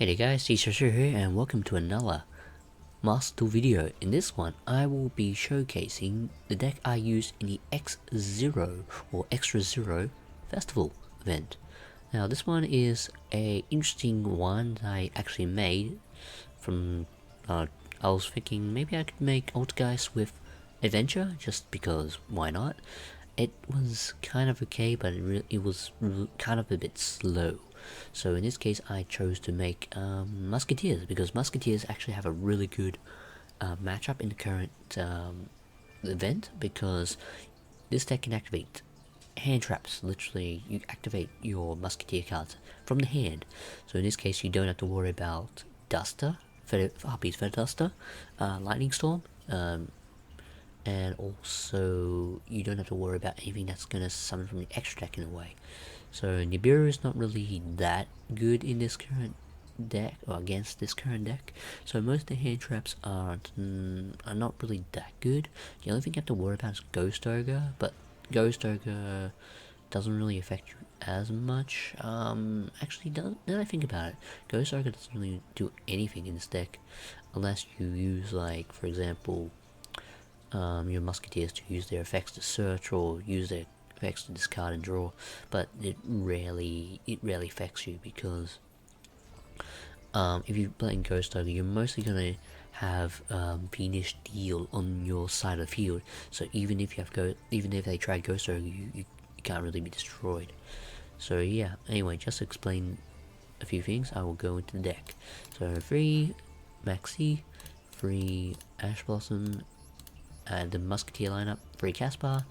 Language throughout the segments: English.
Hey there guys, Caesar here and welcome to another Master Duel video. In this one, I will be showcasing the deck I used in the X0 or Extra Zero Festival event. Now this one is a interesting one that I actually made from, I was thinking maybe I could make Altergeist with Adventure, just because why not? It was kind of okay, but it was kind of a bit slow. So in this case I chose to make Musketeers, because Musketeers actually have a really good matchup in the current event, because this deck can activate hand traps. Literally, you activate your Musketeer cards from the hand. So in this case you don't have to worry about Duster, Harpy's Feather Duster, Lightning Storm, and also you don't have to worry about anything that's gonna summon from the extra deck in a way. So Nibiru is not really that good in this current deck, or against this current deck. So most of the hand traps are not really that good. The only thing you have to worry about is Ghost Ogre, but Ghost Ogre doesn't really affect you as much. Actually, now that I think about it, Ghost Ogre doesn't really do anything in this deck, unless you use, like, for example, your Musketeers to use their effects to search, or use their effects to discard and draw, but it rarely affects you, because if you're playing Ghost Ogre, you're mostly gonna have Fiendish Deal on your side of the field. So even if they try Ghost Ogre, you can't really be destroyed. So yeah. Anyway, just to explain a few things, I will go into the deck. So 3 Maxi, 3 Ash Blossom, and the Musketeer lineup, 3 Caspar,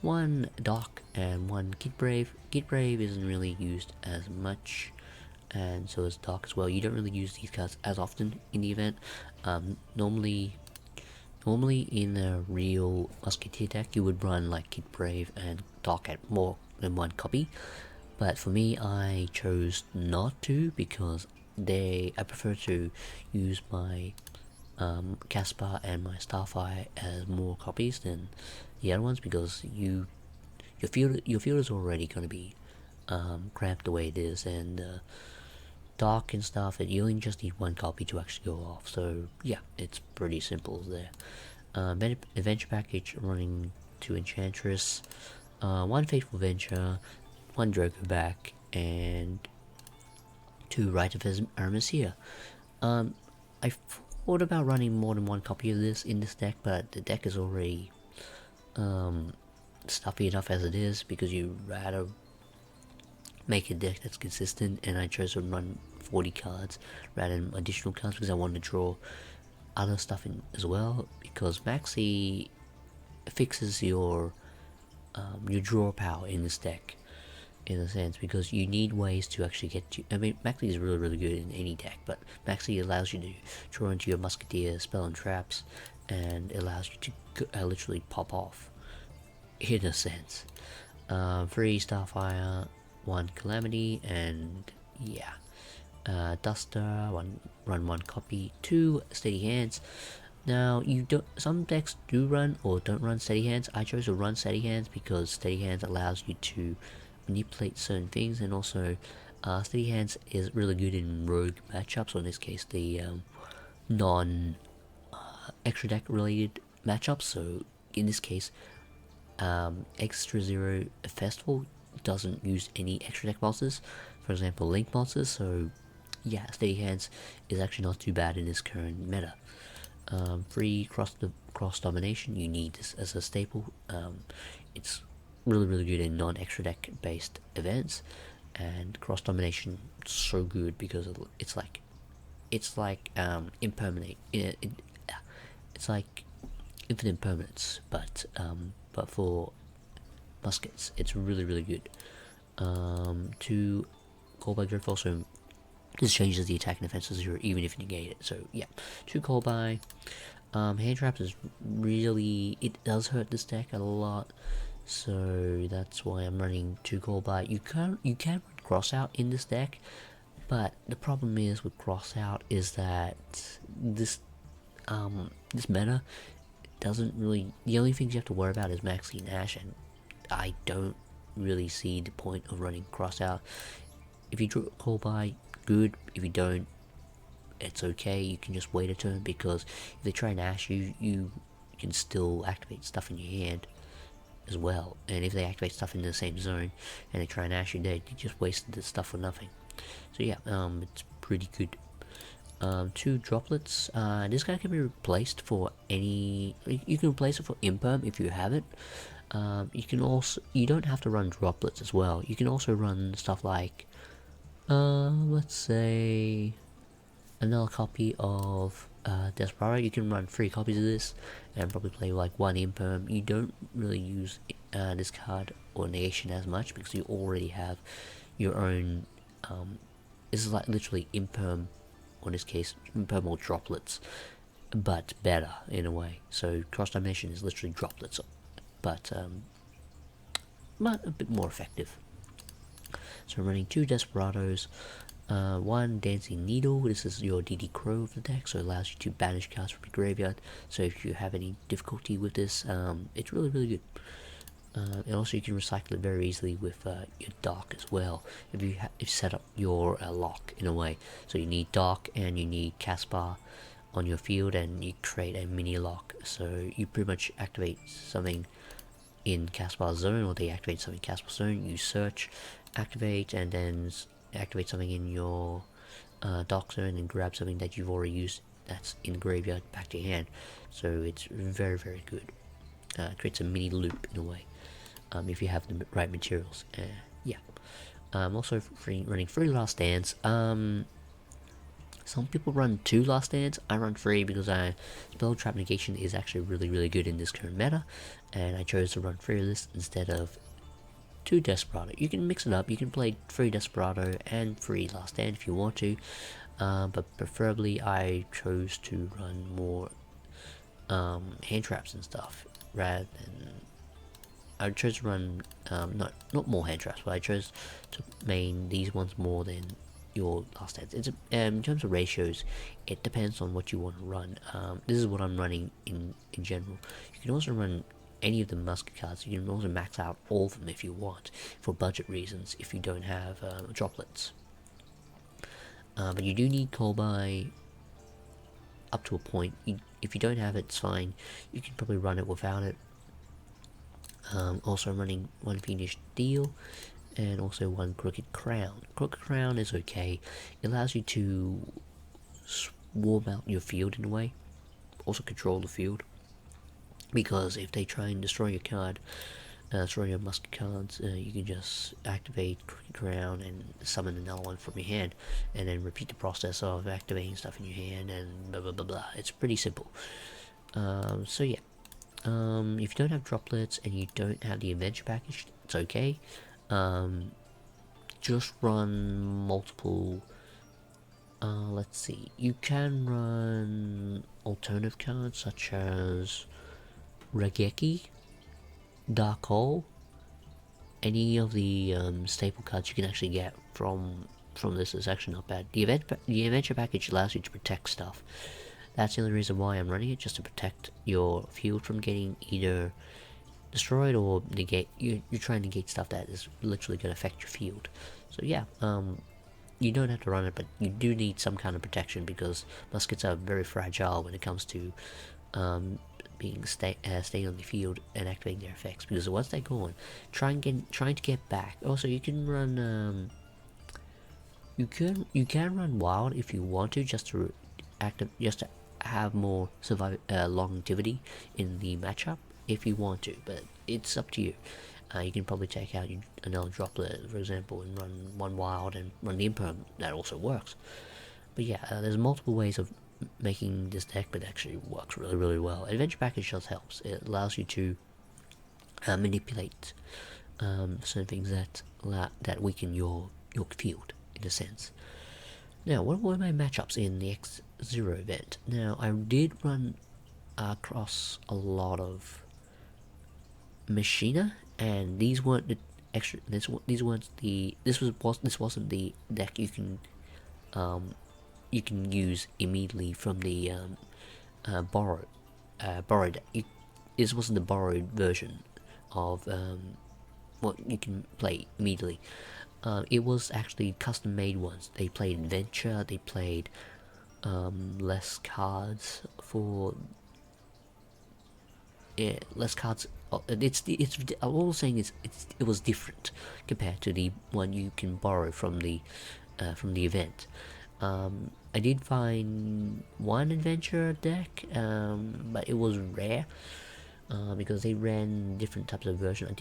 1 Doc, and 1 Kid Brave. Kid Brave isn't really used as much, and so is Doc as well. You don't really use these cards as often in the event. Normally in a real Musketeer deck, you would run like Kid Brave and Doc at more than 1 copy. But for me, I chose not to, because I prefer to use my Caspar and my Starfire as more copies than the other ones, because your field is already going to be cramped the way it is, and Dark and stuff, you only just need 1 copy to actually go off. So yeah, it's pretty simple there. Adventure package running 2 Enchantress, 1 Faithful Venture, 1 Draco back, and 2 Rite of Armacia. I thought about running more than 1 copy of this in this deck, but the deck is already stuffy enough as it is, because you rather make a deck that's consistent, and I chose to run 40 cards rather than additional cards, because I wanted to draw other stuff in as well, because Maxi fixes your draw power in this deck, in a sense, because you need ways to actually get to. I mean, Maxi is really good in any deck, but Maxi allows you to draw into your Musketeer, spell and traps, and allows you to literally pop off, in a sense. 3 Starfire, 1 Calamity, and yeah, Duster, run 1 copy, 2 Steady Hands. Now, some decks do run or don't run Steady Hands. I chose to run Steady Hands because Steady Hands allows you to manipulate certain things, and also Steady Hands is really good in rogue matchups, or in this case the non extra deck related matchups. So in this case, Extra Zero Festival doesn't use any extra deck monsters, for example Link monsters, so yeah, Steady Hands is actually not too bad in this current meta. 3 cross domination, you need this as a staple. It's really good in non-extra deck based events, and cross domination so good because it's like impermanent. It's like infinite permanence, but for muskets, it's really good. 2 Call by Drift, also this changes the attack and defense to 0 even if you negate it. So yeah, 2 Call by. Hand traps is really, it does hurt this deck a lot, so that's why I'm running 2 Call by. You can run Cross Out in this deck, but the problem is with Cross Out is that this meta doesn't really, the only things you have to worry about is Maxi and Ash, and I don't really see the point of running Cross Out. If you draw Call by, good. If you don't, it's okay. You can just wait a turn, because if they try and ash you, you can still activate stuff in your hand as well. And if they activate stuff in the same zone and they try and ash you dead, you just wasted the stuff for nothing. So yeah, it's pretty good. 2 droplets. This guy can be replaced for any. You can replace it for imperm if you have it. You can also. You don't have to run droplets as well. You can also run stuff like, let's say, another copy of Desperado. You can run 3 copies of this and probably play like 1 imperm. You don't really use this card or negation as much because you already have your own. This is like literally imperm, or in this case, imperm or droplets, but better in a way. So cross dimension is literally droplets, but a bit more effective. So running 2 Desperados, 1 Dancing Needle. This is your DD Crow of the deck, so it allows you to banish cards from your graveyard. So if you have any difficulty with this, it's really good. And also you can recycle it very easily with your dock as well, if you set up your lock in a way. So you need dock and you need Caspar on your field, and you create a mini lock. So you pretty much activate something in Caspar's zone, or they activate something in Caspar's zone, you search, activate, and then activate something in your dock zone and grab something that you've already used that's in the graveyard back to your hand. So it's very good. Creates a mini loop in a way, if you have the right materials. Yeah. Also running 3 Last Stands. Some people run 2 Last Stands. I run 3 because Spell Trap Negation is actually really good in this current meta, and I chose to run 3 of this instead of 2 Desperado. You can mix it up. You can play 3 Desperado and 3 Last Stand if you want to, but preferably I chose to run more hand traps and stuff rather than. I chose to run not more hand traps, but I chose to main these ones more than your Last Stands. It's in terms of ratios, it depends on what you want to run. This is what I'm running in general. You can also run any of the musket cards. You can also max out all of them if you want, for budget reasons, if you don't have droplets. But you do need Kolbai up to a point. If you don't have it, it's fine. You can probably run it without it. Also running 1 Fiendish Deal, and also 1 Crooked Crown. Crooked Crown is okay. It allows you to swarm out your field in a way. Also control the field. Because if they try and destroy your card, destroy your musket cards, you can just activate Crooked Crown and summon another one from your hand, and then repeat the process of activating stuff in your hand and blah blah blah blah. It's pretty simple. So yeah. If you don't have droplets and you don't have the adventure package, it's okay. Just run multiple. Let's see. You can run alternative cards such as Regeki, Dark Hole. Any of the staple cards you can actually get from this is actually not bad. The adventure package allows you to protect stuff. That's the only reason why I'm running it, just to protect your field from getting either destroyed or negate. You're trying to negate stuff that is literally going to affect your field. So yeah, you don't have to run it, but you do need some kind of protection, because muskets are very fragile when it comes to being staying on the field and activating their effects. Because once they're gone, trying to get back. Also, you can run. You can run wild if you want to, just to have more longevity in the matchup if you want to, but it's up to you. You can probably take out another droplet, for example, and run 1 wild and run the imperm. That also works. But yeah, there's multiple ways of making this deck, but it actually works really well. Adventure package just helps. It allows you to manipulate certain things that weaken your field, in a sense. Now, what were my matchups in the X0 event? Now, I did run across a lot of Machina, and these weren't the extra. This wasn't the deck you can use immediately from the borrowed. This wasn't the borrowed version of what you can play immediately. It was actually custom made ones. They played Adventure, they played less cards for less cards. It's all I'm saying is it was different compared to the one you can borrow from the event. I did find one adventure deck, but it was rare because they ran different types of version.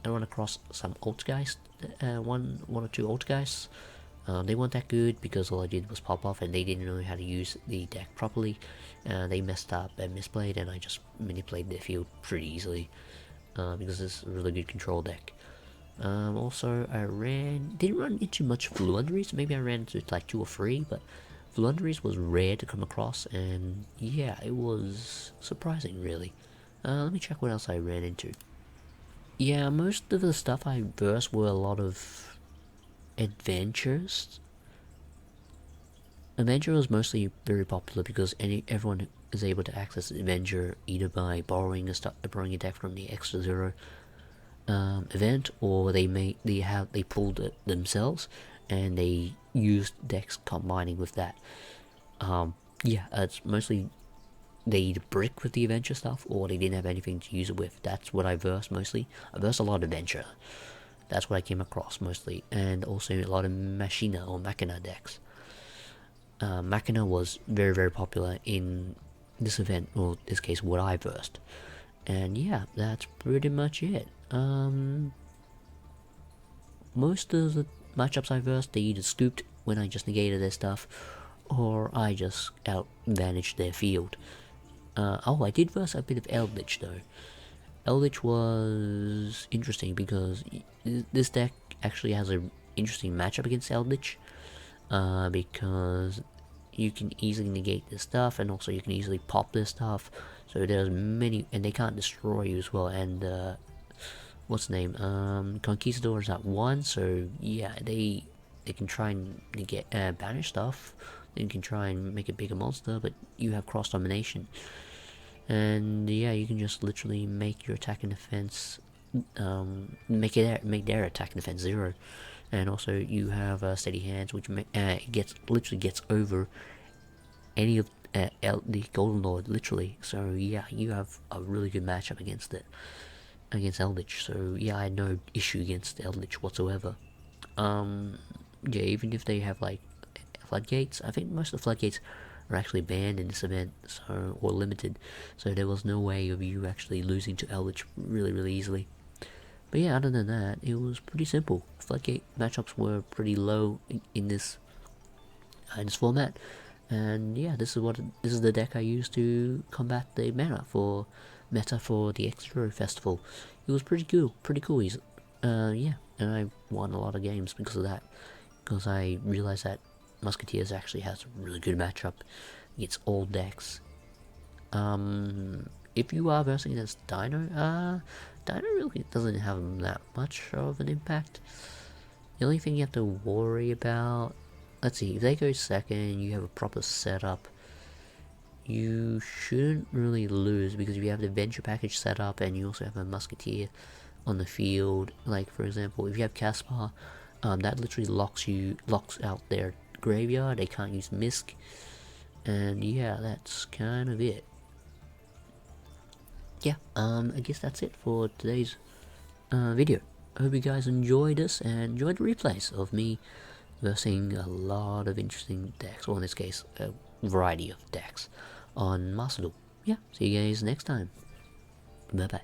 I run across some alt guys, one or two alt guys. They weren't that good because all I did was pop off and they didn't know how to use the deck properly. They messed up and misplayed, and I just manipulated their field pretty easily because it's a really good control deck. Also, I didn't run into much Floowandereeze. Maybe I ran into like 2 or 3, but Floowandereeze was rare to come across, and yeah, it was surprising really. Let me check what else I ran into. Yeah, most of the stuff I versed were a lot of adventures. Adventure was mostly very popular because everyone is able to access Adventure either by borrowing a deck from the Extra Zero event, or they pulled it themselves and they used decks combining with that. Yeah, it's mostly they either brick with the adventure stuff or they didn't have anything to use it with. That's what I versed mostly. I versed a lot of adventure. That's what I came across mostly, and also a lot of Machina or Machina decks. Machina was very popular in this event, or this case, what I versed. And yeah, that's pretty much it. Most of the matchups I versed, they either scooped when I just negated their stuff, or I just out-managed their field. Oh, I did verse a bit of Eldritch though. Eldritch was interesting because this deck actually has an interesting matchup against Eldritch. Because you can easily negate this stuff, and also you can easily pop this stuff. So there's many, and they can't destroy you as well. And what's the name? Conquistador is at 1, so yeah, they can try and negate banish stuff. Then you can try and make a bigger monster, but you have cross domination. And yeah, you can just literally make your attack and defense, make their attack and defense 0. And also you have steady hands, which literally gets over any of the Golden Lord, literally. So yeah, you have a really good matchup against Eldritch. So yeah, I had no issue against Eldritch whatsoever. Yeah, even if they have like floodgates, I think most of the floodgates are actually banned in this event, so or limited. So there was no way of you actually losing to Eldritch really easily. But yeah, other than that, it was pretty simple. Floodgate matchups were pretty low in this format, and yeah, this is the deck I used to combat the meta for the Extra Festival. It was pretty cool. Yeah, and I won a lot of games because of that. Because I realized that Musketeers actually has a really good matchup against all decks. If you are versing against Dino really doesn't have that much of an impact. The only thing you have to worry about, let's see, if they go second, you have a proper setup, you shouldn't really lose, because if you have the adventure package set up and you also have a musketeer on the field, like for example, if you have Caspar, that literally locks out their graveyard. They can't use Misk, and yeah, that's kind of it. Yeah, I guess that's it for today's video. I hope you guys enjoyed this and enjoyed the replays of me versing a lot of interesting decks, or in this case, a variety of decks on Master Duel. Yeah, see you guys next time. Bye bye.